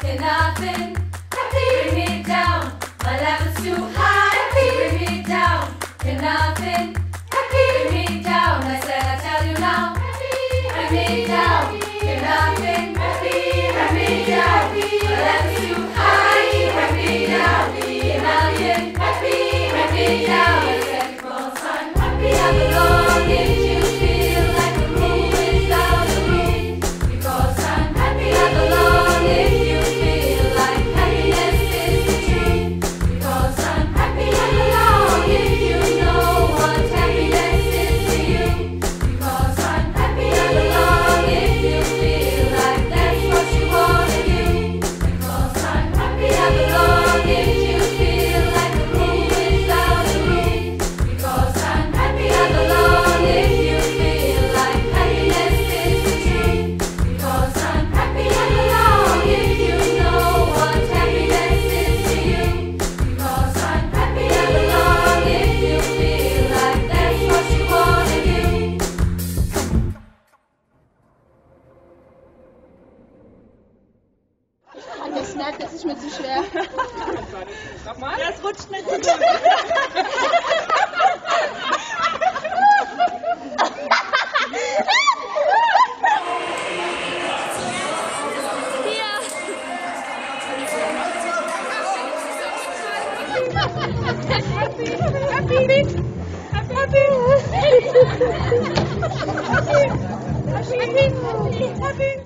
You're nothing. Bring me down. My level's too high. Bring me down. You're nothing. Bring me down. I said I tell you now. Bring me down. You're nothing. Bring me down. My level's too high. Bring me down. You're nothing. Bring me down. I said because I'm happy. I belong if you feel like a room without a room. Because I'm happy. I belong if you feel like happiness is the dream. Because I'm happy. I belong if you know what happiness is to you. Because I'm happy. I belong if you feel like that's what you wanna do. Because I'm happy. I belong if you feel like a room without a room. Because I'm happy. I belong if you feel like happiness is the dream. Because I'm happy. I belong if you know what happiness is to you. Because I'm happy. I belong if you feel like that's what you wanna do. Ich merke, das ist mir zu schwer. Nochmal? Das rutscht nicht so durch. Happy.